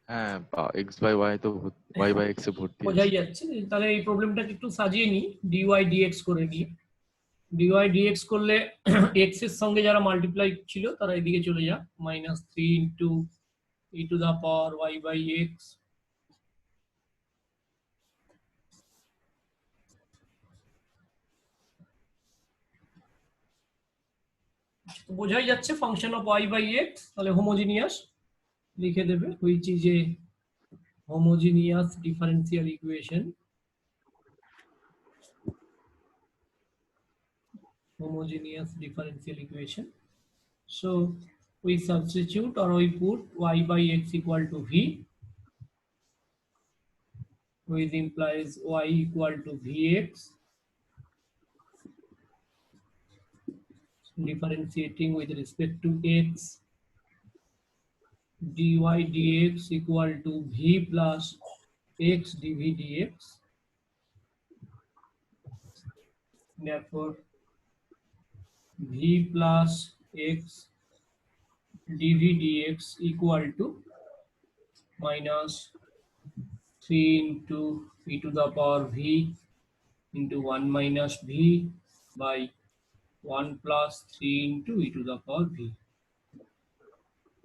হ্যাঁ, x by y তো y by x এ ভর্তি বোঝাই আছে। যাচ্ছে। তাহলে এই প্রবলেমটাকে একটু সাজিয়ে নিই, dy dx করে নিই। dy dx করলে x এর সঙ্গে যারা মাল্টিপ্লাই ছিল তারা এদিকে চলে যাক, -3 into e to the power y by x। বোঝাই যাচ্ছে function of y by x, তাহলে হোমোজিনিয়াস লিখে দেবে, which is a homogeneous differential equation. Homogeneous differential equation. So we substitute or we put y by x equal to v, which implies y equal to vx, differentiating with respect to x, dy dx equal to v plus x dv dx. Therefore v plus x dv dx equal to -3 into e to the power v into 1 minus v by 1 plus 3 into e to the power v.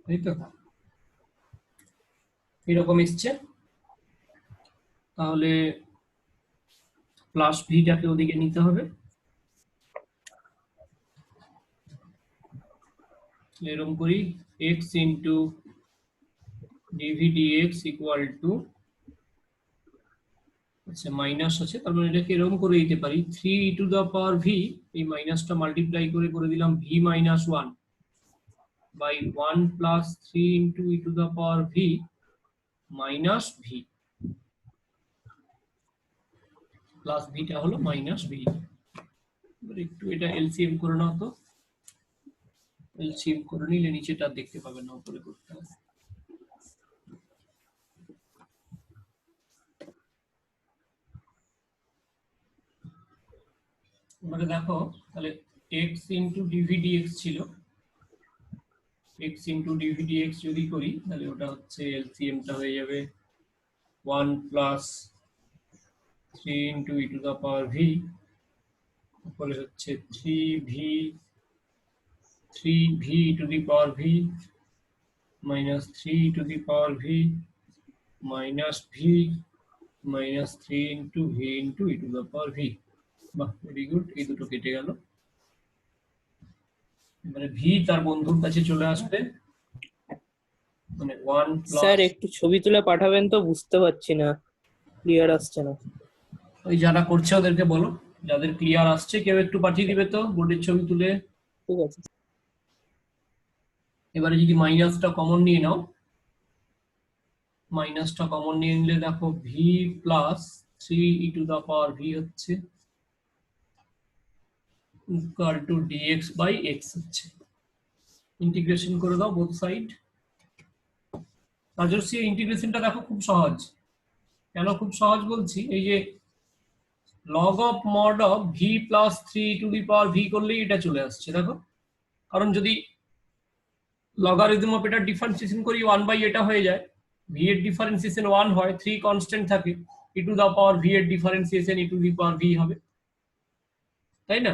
তাই তো? এরকম এসছে। তাহলে plus ভিটাকে ওদিকে নিতে হবে, এরকম করি x into dv dx equal to, আচ্ছা মাইনাস আছে, তার মানে এটাকে এরকম করে দিতে পারি 3 e to the power v, এই মাইনাসটা মাল্টিপ্লাই করে দিলাম v minus 1 by 1 plus 3 into e to the power v minus v, plus ভিটা হলো মাইনাস ভি। এবার একটু এটা এলসিএম করে নাও তো, এলসিএম করে নিলে নিচেটা দেখতে পাবেন না, উপরে করতে হবে। এবারে দেখো তাহলে x ইন্টু ডিভি ডিএক্স ছিল, x ইন্টু ডিভি ডিএক্স যদি করি তাহলে ওটা হচ্ছে এলসিএমটা হয়ে যাবে 1 plus 3 into e to the power v, তারপরে হচ্ছে 3v to the power v minus 3 to the power v minus v minus 3 into v into e to the power v. বাহ, ভেরি গুড, এই দুটো কেটে গেল। মানে ভি তার বন্ধুর কাছে চলে আসবে, মানে 1 স্যার প্লাস। একটু ছবি তুলে পাঠাবেন তো, বুঝতে পারছি না, ক্লিয়ার আসছে না। ওই যারা করছে ওদেরকে বলো, যাদের ক্লিয়ার আসছে কেউ একটু পাঠিয়ে দিবে তো বোর্ডের ছবি তুলে। ঠিক আছে। এবারে যদি মাইনাসটা কমন নিয়ে নাও, মাইনাসটা কমন নিয়ে নিলে দেখো v plus 3 e to the power v হচ্ছে equal to dx by x হচ্ছে। ইন্টিগ্রেশন করে দাও বোথ সাইড। রাজস্বী ইন্টিগ্রেশনটা দেখো খুব সহজ। কেন খুব সহজ বলছি, এই যে log of mod of V plus 3 to the power V করলেই এটা চলে আসছে দেখো। কারণ যদি লগারিদম অফ এটা ডিফারেন্সিয়েশন করি 1 বাই এটা হয়ে যায়, ভি এর ডিফারেন্সিয়েশন 1 হয়, 3 কনস্ট্যান্ট থাকে, e to the power v এর differentiation e to the power v হবে, তাই না?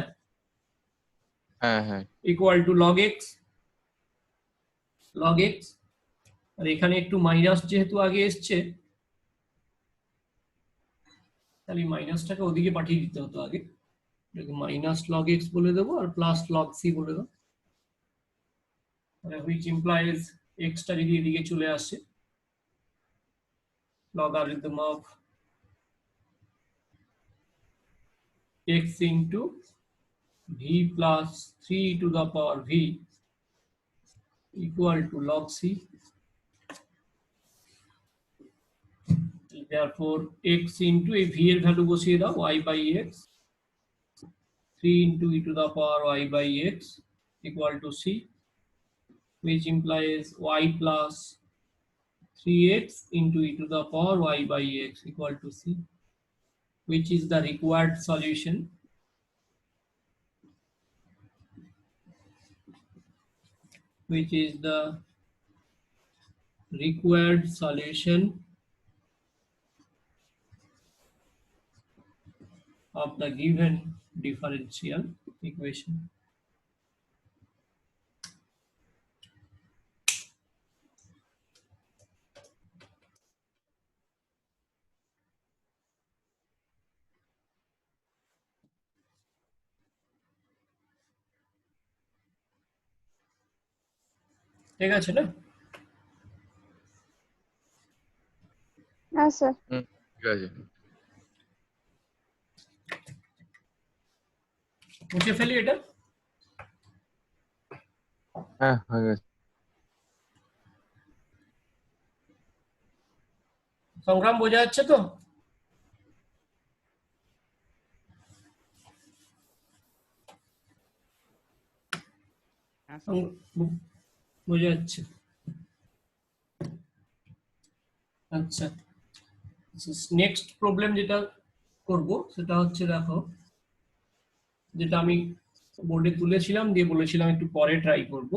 হ্যাঁ হ্যাঁ, equal to log x, log x. আর এখানে একটু মাইনাস যেহেতু আগে এসছে, তাহলে মাইনাসটাকে ওদিকে পাঠিয়ে দিতে হতো আগে, মাইনাস লগ এক্স বলে দেবো আর প্লাস লগ সি বলে দেবো, হুইচ ইমপ্লাইজ এক্সটা যদি এদিকে চলে আসে, logarithm of x into v plus 3 to the power v equal to log c. Therefore x into a v এর ভ্যালু বসিয়ে দাও y by x, 3 into e to the power y by x equal to c, which implies y plus 3x into e to the power y by x equal to c, which is the required solution. Which is the required solution of the given differential equation. ঠিক আছে না? হ্যাঁ sir. ঠিক আছে। মুছে ফেলি এটা। হ্যাঁ হয়ে গেছে। সংগ্রাম বোঝা যাচ্ছে তো? বোঝা যাচ্ছে। আচ্ছা, নেক্সট প্রবলেম যেটা করব সেটা হচ্ছে, দেখো যেটা আমি বোর্ডে তুলেছিলাম দিয়ে বলেছিলাম একটু পরে ট্রাই করব।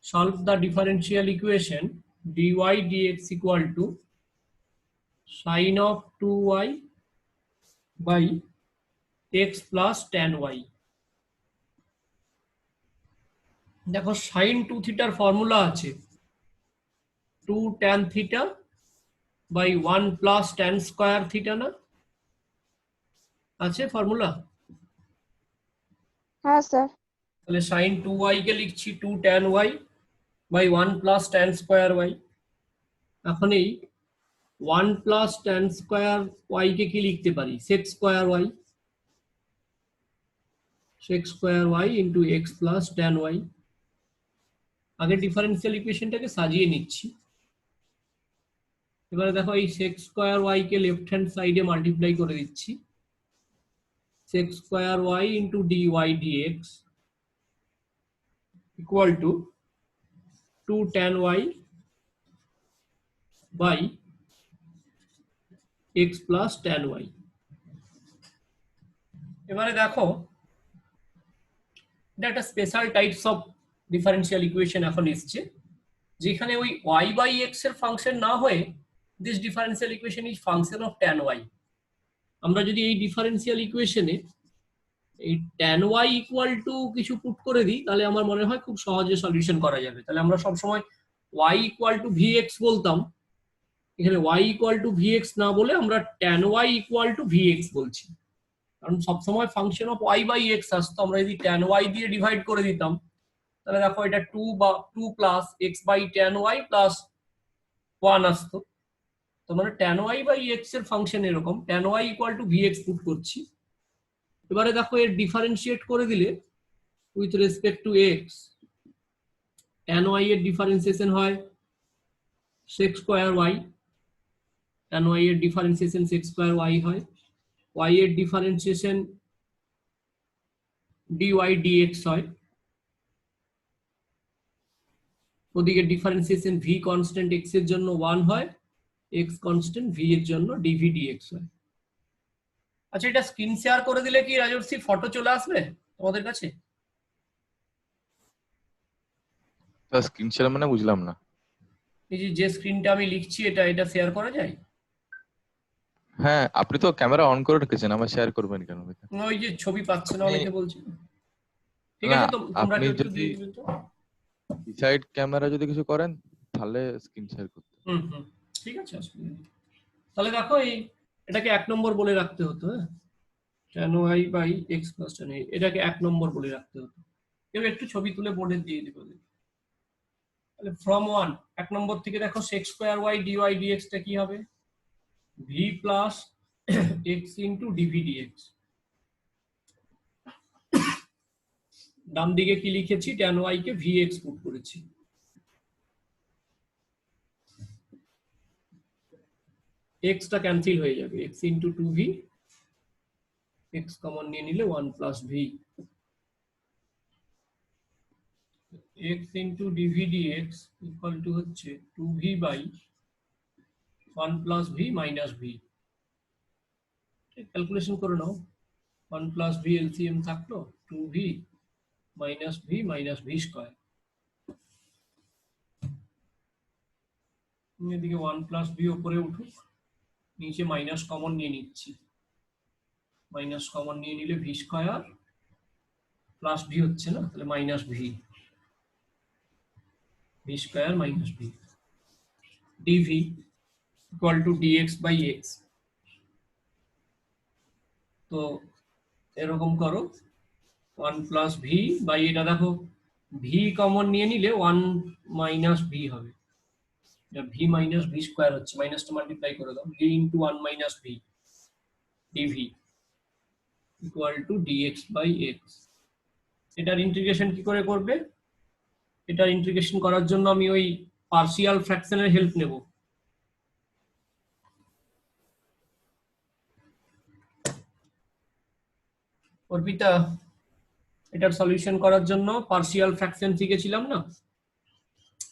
Solve the differential equation dy dx equal to sin of 2y by x plus tan y। দেখো sin 2 থিটার ফর্মুলা আছে 2 tan theta by 1 plus tan square theta, না আছে ফর্মুলা? হ্যাঁ স্যার। তাহলে sin 2y কে লিখছি 2 tan y by 1 plus tan square y। এখন এই 1 plus tan স্কয়ার y কে কি লিখতে পারি? sec square y, sec square y into x plus tan y। আগে ডিফারেন্সিয়াল ইকুয়েশনটাকে সাজিয়ে নিচ্ছি। এবারে দেখো এই sec স্কয়ার y কে লেফট হ্যান্ড সাইডে মাল্টিপ্লাই করে দিচ্ছি, sec square y into dy dx equal to 2 tan y by x plus tan y। এবারে দেখো এটা একটা special types of differential equation এখন এসছে, যেখানে ওই y বাই x এর ফাংশন না হয়ে this differential equation is function of tan y। আমরা যদি এই ডিফারেন্সিয়াল ইকুয়েশনে এই tan y ইকুয়াল টু কিছু পুট করে দিই, তাহলে আমার মনে হয় খুব সহজে সলিউশন করা যাবে। তাহলে আমরা সবসময় y ইকুয়াল টু vx বলতাম, এখানে y ইকুয়াল টু vx না বলে আমরা tan y equal to vx বলছি, কারণ সবসময় function of y by x আসতো। আমরা যদি tan y দিয়ে ডিভাইড করে দিতাম তাহলে দেখো এটা 2 বা 2 plus x by tan y plus 1 আসতো। তো মানে tan y বাই x এর ফাংশন এরকম, tan y equal to vx put করছি। এবারে দেখো এর ডিফারেন্সিয়েট করে দিলে with respect to x, tan y এর ডিফারেন্সিয়েশন হয় sec square y, tan y এর ডিফারেন্সিয়েশন sec স্কয়ার y হয়, y এর ডিফারেন্সিয়েশন dy dx হয়, ওদিকে ডিফারেন্সিয়েশন v কনস্ট্যান্ট x এর জন্য 1 হয়, x কনস্ট্যান্ট v এর জন্য dv dx হয়। আচ্ছা, এটা স্ক্রিন শেয়ার করে দিলে কি রাজর্ষি ফটো চলে আসবে তোমাদের কাছে? তা স্ক্রিন শেয়ার মানে বুঝলাম না। এই যে স্ক্রিনটা আমি লিখছি এটা শেয়ার করা যায়? হ্যাঁ, আপনি তো ক্যামেরা অন করে রেখেছেন, আবার শেয়ার করবেন কেন? ওই যে ছবি পাচ্ছে না অনেকে বলছে। ঠিক না, আছে, তো তোমরা আপনি একটু যদি দিয়ে দিবেন তো। সাইড ক্যামেরা যদি কিছু করেন তাহলে স্ক্রিন শেয়ার করতে। ঠিক আছে, অসুবিধা নেই। তাহলে দেখো এটাকে 1 নম্বর বলে রাখতে হতো, হ্যাঁ, tan y by x plus tan y, এটাকে 1 নম্বর বলে রাখতে হতো। এবার একটু ছবি তুলে বোর্ডে দিয়ে দিব। তাহলে ফ্রম 1 1 নম্বর থেকে দেখো sec square y dy dx টা কি হবে? v plus x into dv dx। ডান দিকে কি লিখেছি? tan y কে vx পুট করেছি। x টা ক্যান্সেল হয়ে যাবে, x into 2v, x common নিয়ে নিলে 1 plus v, x into dv dx equal to হচ্ছে 2v by 1 plus v minus v। Calculation করে নাও, 1 প্লাস v এলসিএম থাকলো 2v মাইনাস v স্কয়ার। এদিকে 1 প্লাস ভি উপরে উঠুক, নিচে মাইনাস কমন নিয়ে নিচ্ছি। মাইনাস কমন নিয়ে নিলে ভি স্কয়ার প্লাস ভি হচ্ছে না, তাহলে minus v, v square minus v dv equal to dx by x. তো এরকম করো 1 প্লাস ভি বাই, এটা দেখো ভি কমন নিয়ে নিলে 1 মাইনাস ভি হবে, এটা ভি মাইনাস ভি স্কয়ার হচ্ছে, মাইনাসটা মাল্টিপ্লাই করে দাও, v into 1 minus v dv equal to dx by x. এটার ইন্টিগ্রেশন কি করে করবে? এটার ইন্টিগ্রেশন করার জন্য আমি ওই পার্শিয়াল ফ্র্যাকশনের হেল্প নেব। অর্পিতা, এটার সলিউশন করার জন্য পার্শিয়াল ফ্র্যাকশন শিখেছিলাম না,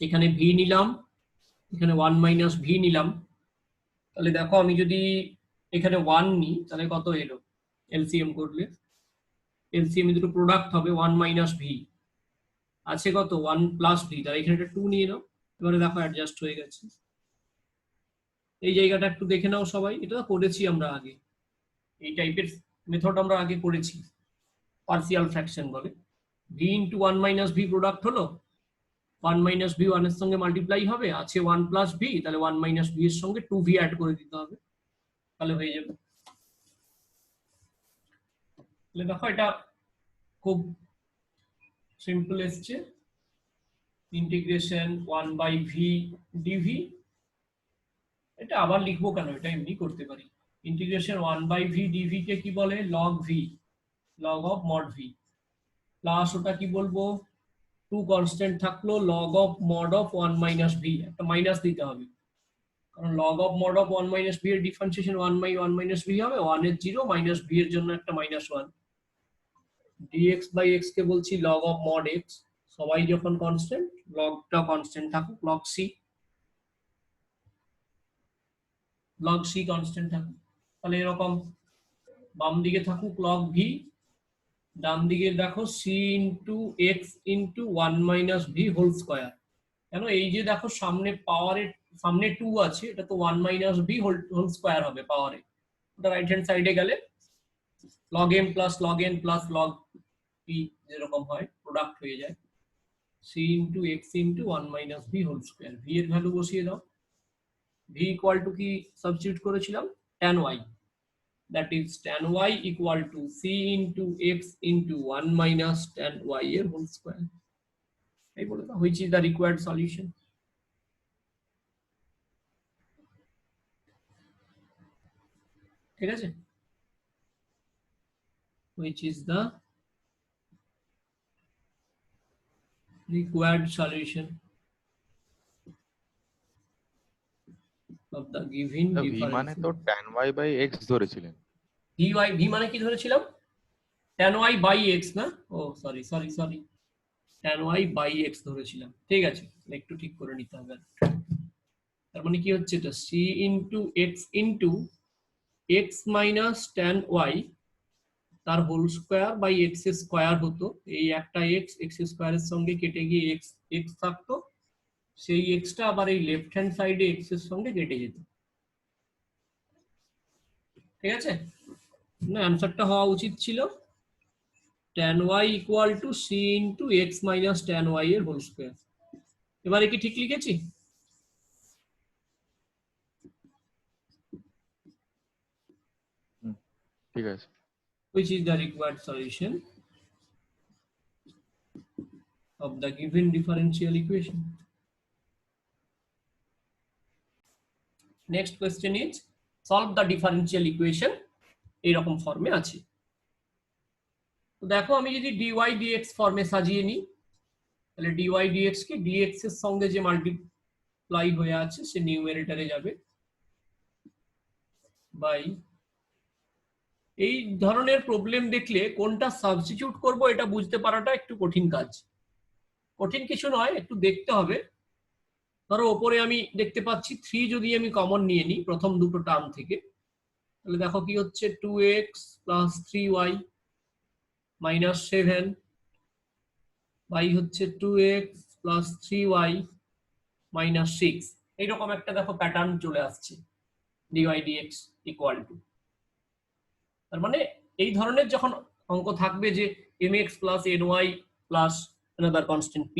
এখানে ভি নিলাম, এখানে 1 মাইনাস ভি নিলাম, তাহলে দেখো আমি যদি এখানে 1 নিই তাহলে কত এলো এলসিএম করলে? এলসিএম দুটো প্রোডাক্ট হবে 1 মাইনাস ভি, আছে কত 1 প্লাস ভি, তাহলে এখানে একটা 2 নিয়ে নাও। এবারে দেখো অ্যাডজাস্ট হয়ে গেছে। এই জায়গাটা একটু দেখে নাও সবাই, এটা করেছি আমরা আগে, এই টাইপের মেথড আমরা আগে করেছি, পার্শিয়াল ফ্র্যাকশন বলে। V into 1 minus V product হলো, 1 মাইনাস ভি 1 এর সঙ্গে মাল্টিপ্লাই হবে, আছে 1 প্লাস ভি, তাহলে 1 মাইনাস ভি এর সঙ্গে 2 ভি অ্যাড করে দিতে হবে, তাহলে হয়ে যাবে। তাহলে দেখো এটা খুব সিম্পল এসছে, ইন্টিগ্রেশন 1 বাই ভি ডিভি, এটা আবার লিখবো কেন, এটা এমনি করতে পারি। ইন্টিগ্রেশন 1 বাই ভি ডিভি কে কি বলে? Log V, log of mod V, plus ওটা কি বলবো, 2 কনস্ট্যান্ট থাকলো log of mod of 1 minus V, একটা মাইনাস দিতে হবে, কারণ log of mod of 1 minus V এর ডিফারেন্সিয়েশন 1 বাই 1 মাইনাস ভি হবে, 1 এর 0 মাইনাস ভি এর জন্য একটা মাইনাস 1, ডিএক্স বাই এক্স কে বলছি লগ অফ মড এক্স, সবাই যখন কনস্ট্যান্ট লগটা কনস্ট্যান্ট থাকুক, log c, log c constant থাকুক, তাহলে এরকম বাম দিকে থাকুক লগ ভি, ডান দিকে দেখো c into x into 1 minus v whole square. কেন? এই যে দেখো সামনে পাওয়ারের সামনে 2 আছে, এটা তো 1 মাইনাস ভি হোল স্কয়ার হবে পাওয়ারে, ওটা রাইট হ্যান্ড সাইডে গেলে log m plus log n plus log p যেরকম হয় প্রোডাক্ট হয়ে যায়, c into x into 1 minus v whole square. V এর ভ্যালু বসিয়ে দাও, ভি ইকুয়াল টু কি সাবস্টিটিউট করেছিলাম? tan y, that is tan y equal to c into x into 1 minus tan y এর হোল স্কয়ার। এই বলে দাও which is the required solution। ঠিক আছে, which is the required solution of the given v মানে তো tan y by x ধরেছিলেন। V মানে কি ধরেছিলাম? tan y বাই x না, ও sorry sorry sorry, tan y by x ধরেছিলাম, ঠিক আছে, একটু ঠিক করে নিতে হবে। তার মানে কি হচ্ছে, এটা c into x into x minus tan y তার whole square by x square হতো, এই একটা x স্কয়ারের সঙ্গে কেটে গিয়ে x থাকতো, সেই xটা আবার এই লেফট হ্যান্ড সাইডে x এর সঙ্গে কেটে যেত। ঠিক আছে, না অ্যানসারটা হওয়া উচিত ছিল tan y equal two c into x minus tan y এর হোল স্কয়ার। এবারে কি ঠিক লিখেছি? ঠিক আছে, which is the required solution of the given differential equation. Next question is solve the differential equation, এইরকম ফর্মে আছে। তো দেখো আমি যদি dy dx ফর্মে সাজিয়ে নিই, তাহলে dy dx কে dx এর সঙ্গে যে মাল্টিপ্লাই হয়ে আছে সে নিউমারেটরে যাবে বাই, এই ধরনের প্রবলেম দেখলে কোনটা সাবস্টিটিউট করব এটা বুঝতে পারাটা একটু কঠিন কাজ। কঠিন কিছু নয়, একটু দেখতে হবে। ধরো ওপরে আমি দেখতে পাচ্ছি 3, যদি আমি কমন নিয়ে নিই প্রথম দুটো টার্ম থেকে, তাহলে দেখো কি হচ্ছে 2x plus 3y minus 7 by হচ্ছে 2x প্লাস 3y মাইনাস 6। এইরকম একটা দেখো প্যাটার্ন চলে আসছে, ডিওয়াই ডিএক্স ইকুয়াল টু। তার মানে এই ধরনের যখন অঙ্ক থাকবে যে mx plus ny plus another constant p,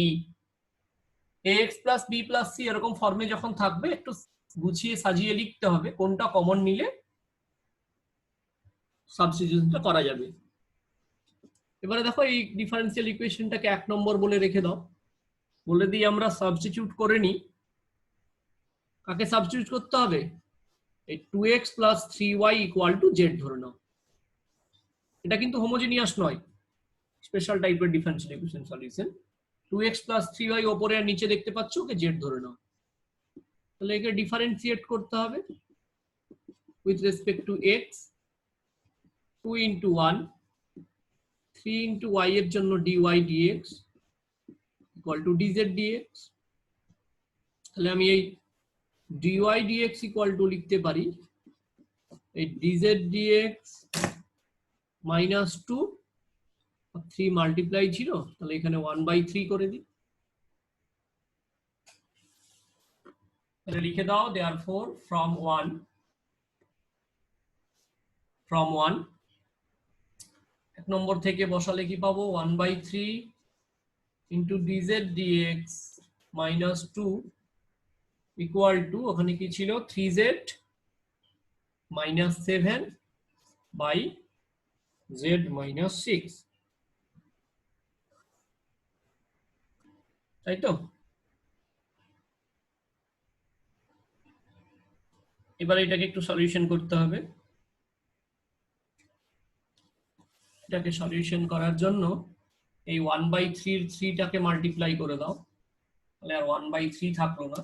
ax plus b plus c এরকম ফর্মে যখন থাকবে, একটু গুছিয়ে সাজিয়ে লিখতে হবে কোনটা কমন নিলে সাবস্টিটিউশনটা করা যাবে। এবারে দেখো এই ডিফারেন্সিয়াল ইকুয়েশনটাকে 1 নম্বর বলে রেখে দাও, বলে দিই আমরা সাবস্টিটিউট করে নিই। কাকে সাবস্টিটিউট করতে হবে? এই 2x plus 3y equal to z ধরে নাও। এটা কিন্তু হোমোজেনিয়াস নয়, স্পেশাল টাইপের differential equation solution. 2x plus 3y ওপরে আর নিচে দেখতে পাচ্ছ, ওকে z ধরে নাও। তাহলে একে ডিফারেন্সিয়েট করতে হবে with respect to x, 2 into 1, 3 into y এর জন্য dy dx equal two dz dx। তাহলে আমি এই dy dx ইকুয়াল টু লিখতে পারি এই dz dx মাইনাস 2, 3 মাল্টিপ্লাই ছিল, তাহলে এখানে 1/3 করে দিই। তাহলে লিখে দাও therefore from 1 এক নম্বর থেকে বসালে কি পাবো? 1/3 into dz dx minus 2 equal to, ওখানে কি ছিল 3z minus 7 by z minus 6, তাই তো? এবার এটাকে একটু সলিউশন করতে হবে। এটাকে সলিউশন করার জন্য এই 1/3 3টাকে মাল্টিপ্লাই করে দাও, তাহলে আর 1/3 থাকলো না।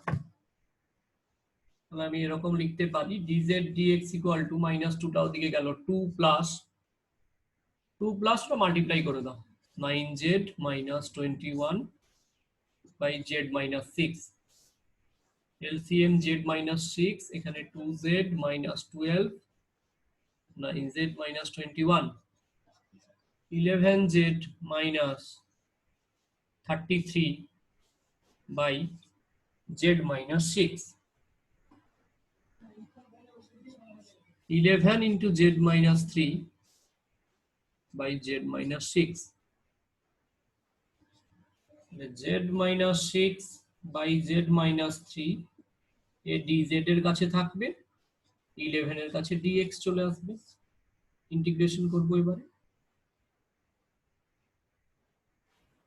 তাহলে আমি এরকম লিখতে পারি dz dx equal to minus 2টা ওদিকে গেল, 2 প্লাস মাল্টিপ্লাই করে দাও 9z minus 21 by z minus 6, LCM z minus 6, এখানে 2z minus 12, 9z minus 21, 11z minus 33 by z minus 6, 11 into z minus 3 by z minus 6, z minus 6 by z minus 3 A dz এর কাছে থাকবে, 11 এর কাছে dx চলে আসবে। Integration করব এবারে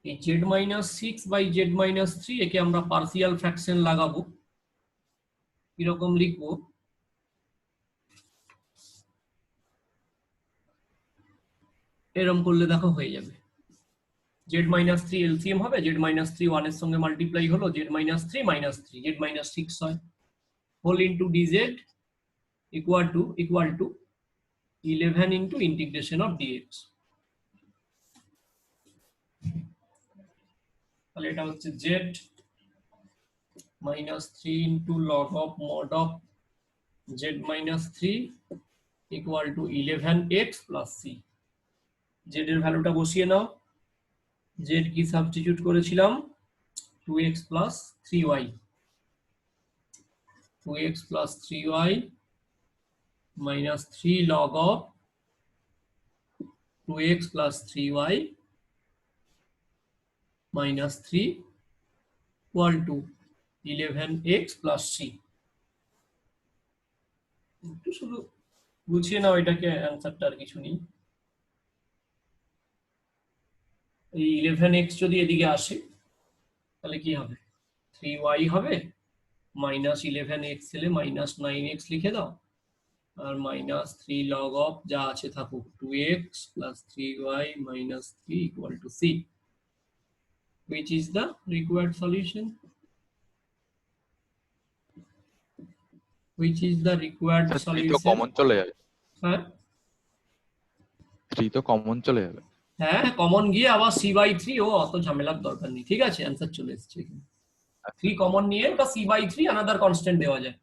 এই z minus 6 by z minus 3, একে আমরা পার্সিয়াল ফ্র্যাকশন লাগাবো। কিরকম লিখবো? এরকম করলে দেখো হয়ে যাবে z minus 3 এলসিএম হবে, z minus 3 1 এর সঙ্গে মাল্টিপ্লাই হলো, z minus 3 minus 3, z minus 6 হয়, whole into dz equal to 11 into integration of dx। তাহলে এটা হচ্ছে z minus 3 into log of mod of z minus 3 equal to 11x plus c। z এর ভ্যালুটা বসিয়ে নাও। z কি substitute করেছিলাম? 2x plus 3y, 2x plus 3y minus 3 log of 2x plus 3y minus 3 equal to 11x plus c। একটু শুধু বুঝিয়ে নাও এটাকে, অ্যান্সারটা আর কিছু নেই। এই 11x যদি এদিকে আসে তাহলে কি হবে? 3y হবে, মাইনাস 11x এলে মাইনাস 9x লিখে দাও, আর মাইনাস 3 log of যা আছে থাকুক 2x plus 3y minus 3 equal to c, which is the required solution, which is the required 3 তো solution। কমন চলে যাবে, হ্যাঁ 3 তো কমন চলে যাবে। হ্যাঁ, কমন গিয়ে আবার c/3, ও অত ঝামেলার দরকার নেই। ঠিক আছে, অ্যান্সার চলে এসেছে এখানে। 3 কমন নিয়ে ওটা c/3 আনাদার কনস্ট্যান্ট দেওয়া যায়,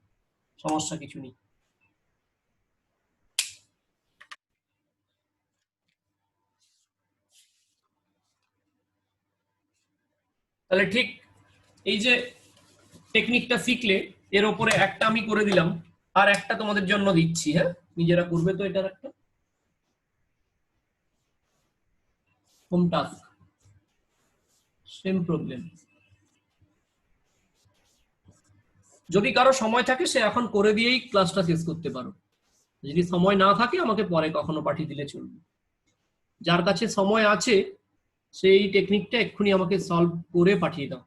সমস্যা কিছু নেই। তাহলে ঠিক এই যে টেকনিকটা শিখলে এর উপরে একটা আমি করে দিলাম, আর একটা তোমাদের জন্য দিচ্ছি। হ্যাঁ, নিজেরা করবে তো এটার একটা হোম টাস্ক, সেম প্রবলেম। যদি কারো সময় থাকে সে এখন করে দিয়েই ক্লাসটা শেষ করতে পারো, যদি সময় না থাকে আমাকে পরে কখনো পাঠিয়ে দিলে চলবে। যার কাছে সময় আছে সেই টেকনিকটা এক্ষুনি আমাকে সলভ করে পাঠিয়ে দাও।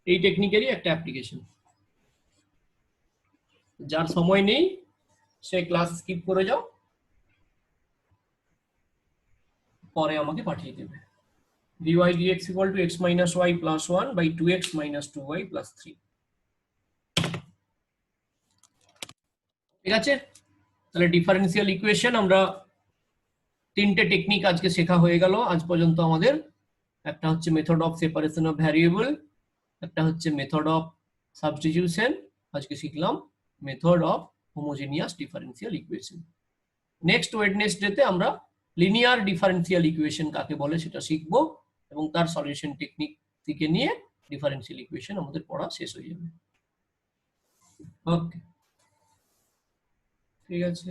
এই টেকনিকেরই একটা অ্যাপ্লিকেশন। যার সময় নেই সে ক্লাস স্কিপ করে যাও, পরে আমাকে পাঠিয়ে দেবে। dy dx equal to x minus y plus 1 by 2x minus 2y plus 3। ঠিক আছে, তাহলে ডিফারেন্সিয়াল ইকুয়েশন আমরা তিনটে টেকনিক আজকে শেখা হয়ে গেল আজ পর্যন্ত আমাদের। একটা হচ্ছে method of separation of variable, একটা হচ্ছে মেথড অফ সাবস্টিটিউশন, আজকে শিখলাম method of homogeneous differential equation. Next ওয়েডনেসডেতে আমরা লিনিয়ার ডিফারেন্সিয়াল ইকুয়েশন কাকে বলে সেটা শিখবো, এবং তার সলিউশন টেকনিক থেকে নিয়ে ডিফারেন্সিয়াল ইকুয়েশন আমাদের পড়া শেষ হয়ে যাবে। ওকে, ঠিক আছে।